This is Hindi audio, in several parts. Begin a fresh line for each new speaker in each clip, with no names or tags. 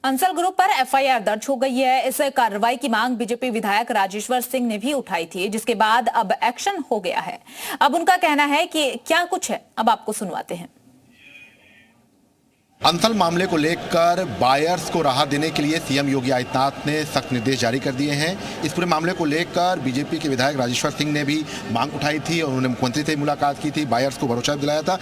अंसल ग्रुप पर एफआईआर दर्ज हो गई है। इस कार्रवाई की मांग बीजेपी विधायक राजेश्वर सिंह ने भी उठाई थी, जिसके बाद अब एक्शन हो गया है। अब उनका कहना है कि क्या कुछ है, अब आपको सुनवाते हैं।
अंसल मामले को लेकर बायर्स को राहत देने के लिए सीएम योगी आदित्यनाथ ने सख्त निर्देश जारी कर दिए हैं। इस पूरे मामले को लेकर बीजेपी के विधायक राजेश्वर सिंह ने भी मांग उठाई थी और उन्होंने मुख्यमंत्री से मुलाकात की थी, बायर्स को भरोसा दिलाया था।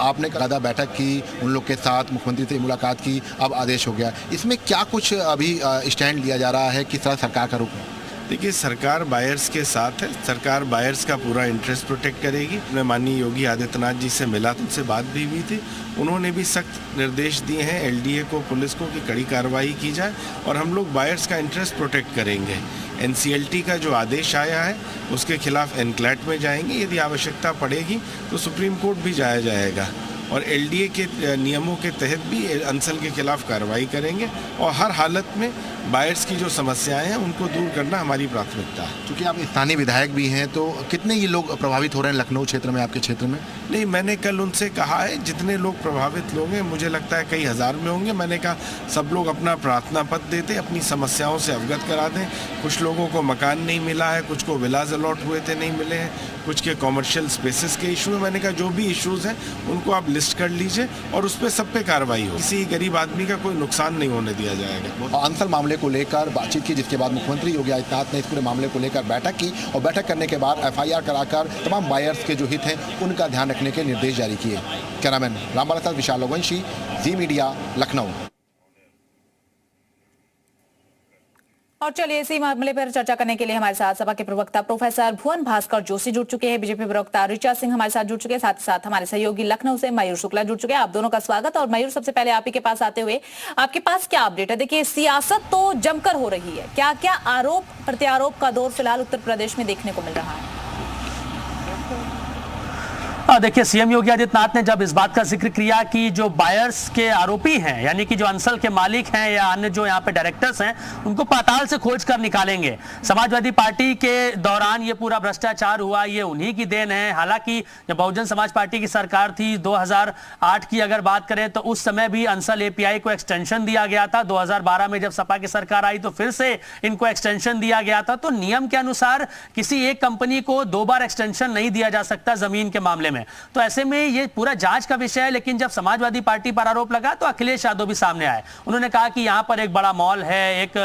आपने ज़्यादा बैठक की, उन लोग के साथ मुख्यमंत्री से मुलाकात की, अब आदेश हो गया। इसमें क्या कुछ अभी स्टैंड लिया जा रहा है, किस तरह सरकार का रुख है?
देखिए, सरकार बायर्स के साथ है। सरकार बायर्स का पूरा इंटरेस्ट प्रोटेक्ट करेगी। मैं माननीय योगी आदित्यनाथ जी से मिला, तो उनसे बात भी हुई थी। उन्होंने भी सख्त निर्देश दिए हैं एलडीए को, पुलिस को, कि कड़ी कार्रवाई की जाए और हम लोग बायर्स का इंटरेस्ट प्रोटेक्ट करेंगे। एनसीएलटी का जो आदेश आया है उसके खिलाफ एनक्लैट में जाएंगे। यदि आवश्यकता पड़ेगी तो सुप्रीम कोर्ट भी जाया जाएगा और एलडीए के नियमों के तहत भी अंसल के खिलाफ कार्रवाई करेंगे और हर हालत में बायर्स की जो समस्याएं हैं उनको दूर करना हमारी प्राथमिकता है।
क्योंकि आप स्थानीय विधायक भी हैं, तो कितने ये लोग प्रभावित हो रहे हैं लखनऊ क्षेत्र में, आपके क्षेत्र में?
नहीं, मैंने कल उनसे कहा है जितने लोग प्रभावित लोग हैं, मुझे लगता है कई हज़ार में होंगे। मैंने कहा सब लोग अपना प्रार्थना पत्र देते, अपनी समस्याओं से अवगत करा दें। कुछ लोगों को मकान नहीं मिला है, कुछ को विलाज अलॉट हुए थे नहीं मिले हैं, कुछ के कॉमर्शियल स्पेसेस के इशू है। मैंने कहा जो भी इश्यूज़ हैं उनको आप लिस्ट कर लीजिए और उस पर सब पे कार्रवाई हो। किसी गरीब आदमी का कोई नुकसान नहीं होने दिया जाएगा।
अंसल मामले को लेकर बातचीत की, जिसके बाद मुख्यमंत्री योगी आदित्यनाथ ने इस पूरे मामले को लेकर बैठक की और बैठक करने के बाद एफआईआर कराकर तमाम बायर्स के जो हित हैं उनका ध्यान रखने के निर्देश जारी किए। कैमरामैन रामबाला साथ विशाल लोगवंशी, जी मीडिया, लखनऊ।
और चलिए इसी मामले पर चर्चा करने के लिए हमारे साथ सपा के प्रवक्ता प्रोफेसर भुवन भास्कर जोशी जुड़ चुके हैं, बीजेपी प्रवक्ता ऋचा सिंह हमारे साथ जुड़ चुके हैं, साथ ही साथ हमारे सहयोगी लखनऊ से मयूर शुक्ला जुड़ चुके हैं। आप दोनों का स्वागत। और मयूर, सबसे पहले आप ही के पास आते हुए, आपके पास क्या अपडेट है? देखिए, सियासत तो जमकर हो रही है, क्या क्या आरोप प्रत्यारोप का दौर फिलहाल उत्तर प्रदेश में देखने को मिल रहा है?
देखिए, सीएम योगी आदित्यनाथ ने जब इस बात का जिक्र किया कि जो बायर्स के आरोपी हैं, यानी कि जो अंसल के मालिक हैं या अन्य जो यहाँ पे डायरेक्टर्स हैं, उनको पाताल से खोज कर निकालेंगे। समाजवादी पार्टी के दौरान ये पूरा भ्रष्टाचार हुआ, ये उन्हीं की देन है। हालांकि जब बहुजन समाज पार्टी की सरकार थी 2008 की अगर बात करें तो उस समय भी अंसल एपीआई को एक्सटेंशन दिया गया था। 2012 में जब सपा की सरकार आई तो फिर से इनको एक्सटेंशन दिया गया था। तो नियम के अनुसार किसी एक कंपनी को 2 बार एक्सटेंशन नहीं दिया जा सकता जमीन के मामले में। तो ऐसे में ये पूरा जांच का विषय है। लेकिन जब समाजवादी पार्टी पर आरोप लगा तो अखिलेश यादव भी सामने आए। उन्होंने कहा कि यहां पर एक बड़ा मॉल है, एक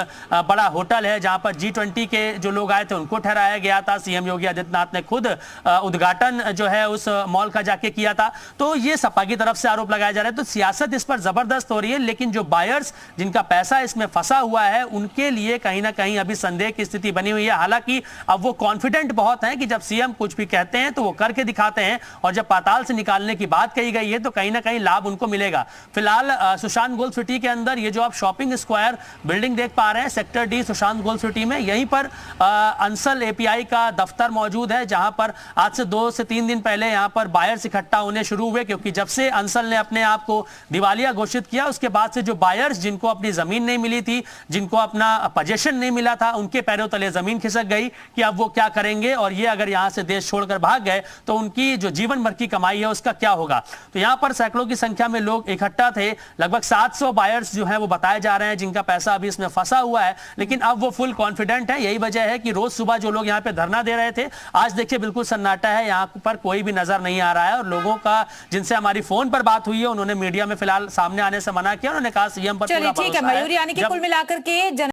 बड़ा होटल है जहां पर G20 के जो लोग आए थे उनको ठहराया गया था। सीएम योगी आदित्यनाथ ने खुद उद्घाटन जो है उस मॉल का जाके किया था। तो ये सपा की तरफ से आरोप लगाया जा रहा है। तो सियासत इस पर जबरदस्त हो रही है। लेकिन जो बायर्स जिनका पैसा इसमें फंसा हुआ है उनके लिए कहीं ना कहीं अभी संदेह की स्थिति बनी हुई है। हालांकि अब वो कॉन्फिडेंट बहुत हैं कि जब सीएम कुछ भी कहते हैं तो वो करके दिखाते हैं, और जब पाताल से निकालने की बात कही गई है तो कहीं ना कहीं लाभ उनको मिलेगा। फिलहाल सुशांत गोल्ड सिटी के अंदर ये जो आप शॉपिंग स्क्वायर बिल्डिंग देख पा रहे हैं, sector D Sushant gold city में, यहीं पर अंसल एपीआई का दफ्तर मौजूद है, जहां पर आज से 2 से 3 दिन पहले यहां पर बायर्स इकट्ठा होने शुरू हुए। क्योंकि जब से अंसल ने अपने आप को दिवालिया घोषित किया उसके बाद से जो बायर्स जिनको अपनी जमीन नहीं मिली थी, जिनको अपना पोजीशन नहीं मिला था, उनके पैरों तले जमीन खिसक गई कि अब वो क्या करेंगे। और ये अगर यहां से देश छोड़कर भाग गए तो उनकी जो जीवन भर की कमाई है उसका क्या होगा। तो यहां पर सैकड़ों की संख्या में लोग इकट्ठा थे। लगभग 700 बायर्स जो हैं वो बताए जा रहे हैं जिनका पैसा अभी इसमें फंसा हुआ है। लेकिन अब वो फुल कॉन्फिडेंट है। यही वजह है कि रोज सुबह जो लोग यहां पे धरना दे रहे थे, आज देखिए बिल्कुल सन्नाटा है, यहां पर कोई भी नजर नहीं आ रहा है। और लोगों का जिनसे हमारी फोन पर बात हुई है उन्होंने मीडिया में फिलहाल सामने आने से मना किया। उन्होंने कहा सीएम पर पूरा भरोसा है।
ठीक है मयूर, यानी कि कुल मिलाकर के